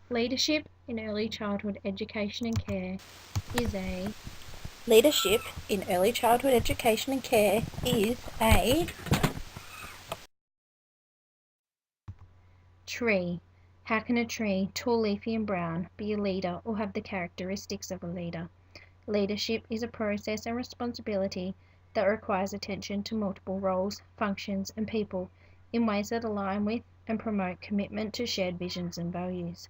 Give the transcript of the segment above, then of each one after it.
Leadership in early childhood education and care is a Leadership in early childhood education and care is a tree. How can a tree, tall, leafy and brown, be a leader or have the characteristics of a leader? Leadership is a process and responsibility that requires attention to multiple roles, functions and people in ways that align with and promote commitment to shared visions and values.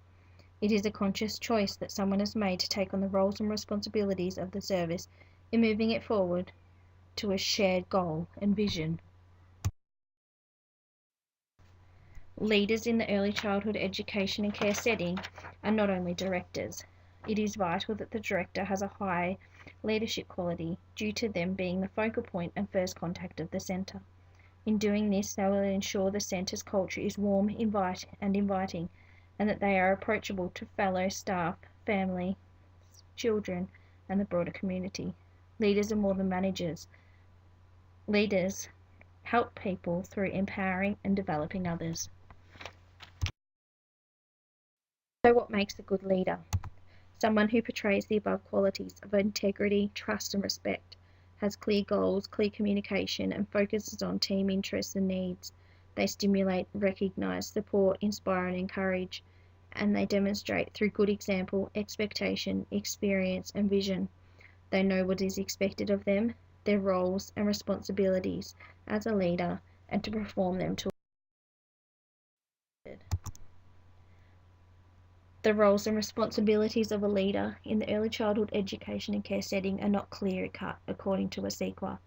It is a conscious choice that someone has made to take on the roles and responsibilities of the service in moving it forward to a shared goal and vision. Leaders in the early childhood education and care setting are not only directors. It is vital that the director has a high leadership quality due to them being the focal point and first contact of the centre. In doing this, they will ensure the centre's culture is warm, inviting, and that they are approachable to fellow staff, family, children, and the broader community. Leaders are more than managers. Leaders help people through empowering and developing others. So, what makes a good leader? Someone who portrays the above qualities of integrity, trust, and respect, has clear goals, clear communication, and focuses on team interests and needs. They stimulate, recognise, support, inspire, and encourage, and they demonstrate through good example, expectation, experience, and vision. They know what is expected of them, their roles and responsibilities as a leader, and to perform them to the roles and responsibilities of a leader in the early childhood education and care setting are not clear-cut according to ASIQA.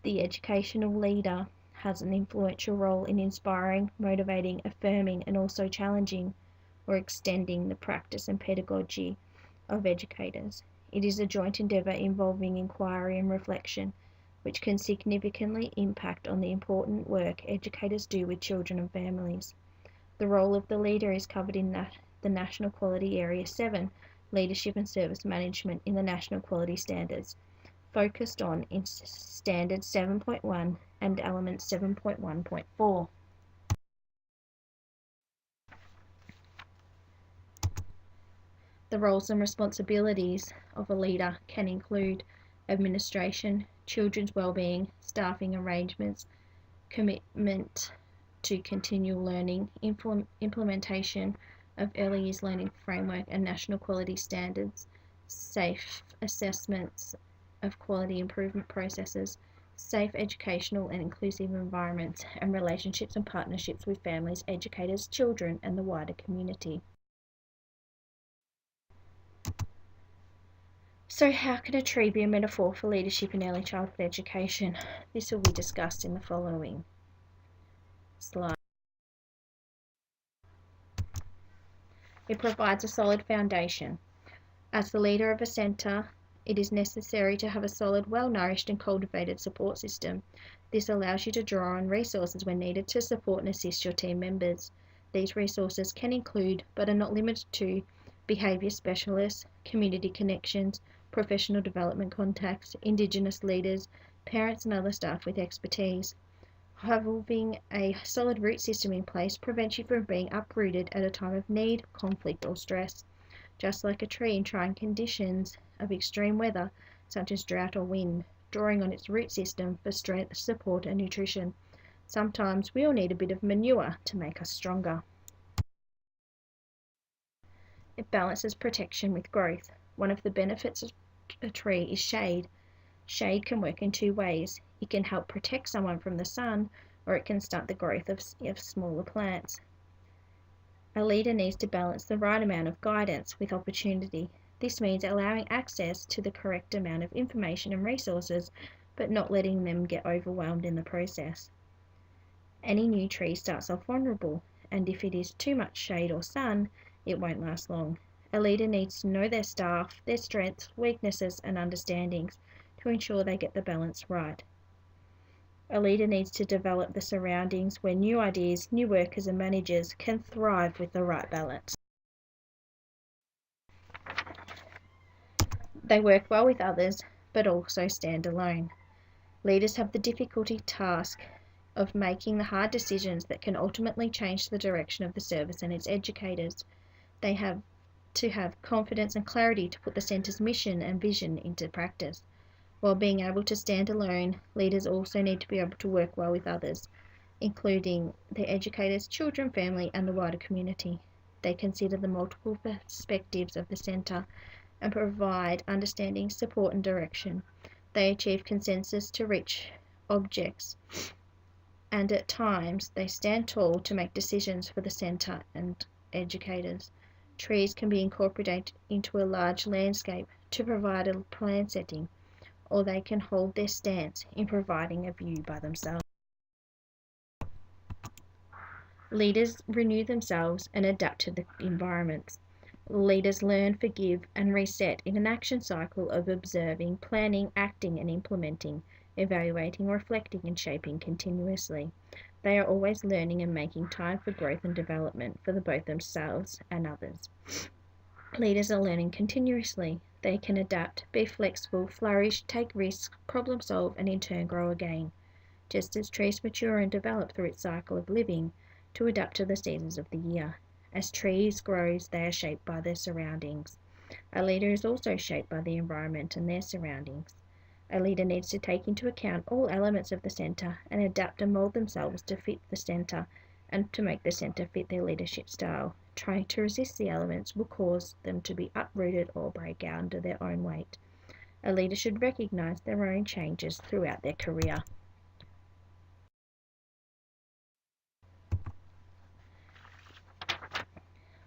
The educational leader has an influential role in inspiring, motivating, affirming, and also challenging or extending the practice and pedagogy of educators. It is a joint endeavour involving inquiry and reflection, which can significantly impact on the important work educators do with children and families. The role of the leader is covered in the National Quality Area 7, Leadership and Service Management in the National Quality Standards, focused on in Standard 7.1 and Element 7.1.4. The roles and responsibilities of a leader can include administration, children's wellbeing, staffing arrangements, commitment to continual learning, implementation of early years learning framework and national quality standards, safe assessments of quality improvement processes, safe educational and inclusive environments, and relationships and partnerships with families, educators, children, and the wider community. So, how can a tree be a metaphor for leadership in early childhood education? This will be discussed in the following slide. It provides a solid foundation. As the leader of a centre, it is necessary to have a solid, well-nourished and cultivated support system. This allows you to draw on resources when needed to support and assist your team members. These resources can include, but are not limited to, behaviour specialists, community connections, professional development contacts, Indigenous leaders, parents and other staff with expertise. Having a solid root system in place prevents you from being uprooted at a time of need, conflict or stress. Just like a tree in trying conditions of extreme weather, such as drought or wind, drawing on its root system for strength, support and nutrition. Sometimes we all need a bit of manure to make us stronger. It balances protection with growth. One of the benefits of a tree is shade. Shade can work in two ways. It can help protect someone from the sun, or it can stunt the growth of smaller plants. A leader needs to balance the right amount of guidance with opportunity. This means allowing access to the correct amount of information and resources, but not letting them get overwhelmed in the process. Any new tree starts off vulnerable, and if it is too much shade or sun, it won't last long. A leader needs to know their staff, their strengths, weaknesses, and understandings to ensure they get the balance right. A leader needs to develop the surroundings where new ideas, new workers and managers can thrive with the right balance. They work well with others, but also stand alone. Leaders have the difficult task of making the hard decisions that can ultimately change the direction of the service and its educators. They have to have confidence and clarity to put the centre's mission and vision into practice. While being able to stand alone, leaders also need to be able to work well with others, including their educators, children, family, and the wider community. They consider the multiple perspectives of the centre and provide understanding, support, and direction. They achieve consensus to reach objects, and at times they stand tall to make decisions for the centre and educators. Trees can be incorporated into a large landscape to provide a plan setting, or they can hold their stance in providing a view by themselves. Leaders renew themselves and adapt to the environments. Leaders learn, forgive, and reset in an action cycle of observing, planning, acting, and implementing, evaluating, reflecting, and shaping continuously. They are always learning and making time for growth and development for both themselves and others. Leaders are learning continuously. They can adapt, be flexible, flourish, take risks, problem solve, and in turn grow again. Just as trees mature and develop through its cycle of living to adapt to the seasons of the year. As trees grow, they are shaped by their surroundings. A leader is also shaped by the environment and their surroundings. A leader needs to take into account all elements of the centre and adapt and mould themselves to fit the centre and to make the centre fit their leadership style. Trying to resist the elements will cause them to be uprooted or break out under their own weight. A leader should recognise their own changes throughout their career.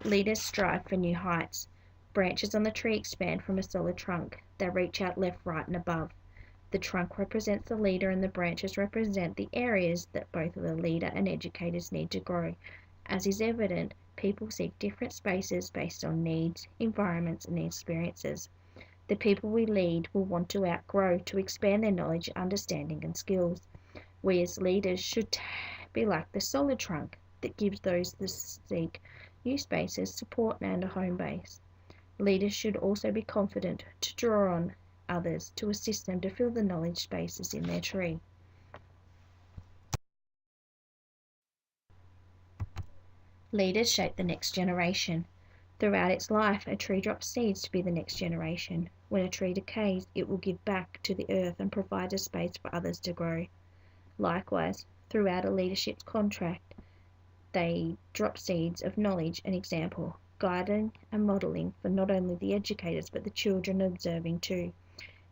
Leaders strive for new heights. Branches on the tree expand from a solid trunk. They reach out left, right, and above. The trunk represents the leader and the branches represent the areas that both the leader and educators need to grow. As is evident, people seek different spaces based on needs, environments, and experiences. The people we lead will want to outgrow to expand their knowledge, understanding, and skills. We as leaders should be like the solid trunk that gives those that seek new spaces support and a home base. Leaders should also be confident to draw on others to assist them to fill the knowledge spaces in their tree. Leaders shape the next generation. Throughout its life, a tree drops seeds to be the next generation. When a tree decays, it will give back to the earth and provide a space for others to grow. Likewise, throughout a leadership's contract, they drop seeds of knowledge and example, guiding and modelling for not only the educators but the children observing too.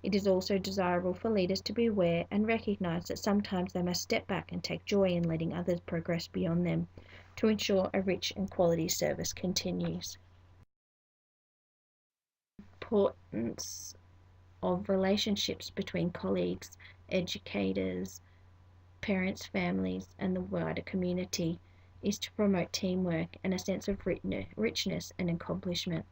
It is also desirable for leaders to be aware and recognise that sometimes they must step back and take joy in letting others progress beyond them to ensure a rich and quality service continues. Importance of relationships between colleagues, educators, parents, families, and the wider community is to promote teamwork and a sense of richness and accomplishment,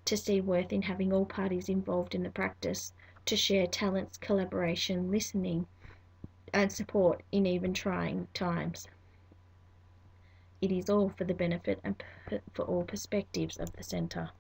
to see worth in having all parties involved in the practice, to share talents, collaboration, listening, and support in even trying times. It is all for the benefit and for all perspectives of the centre.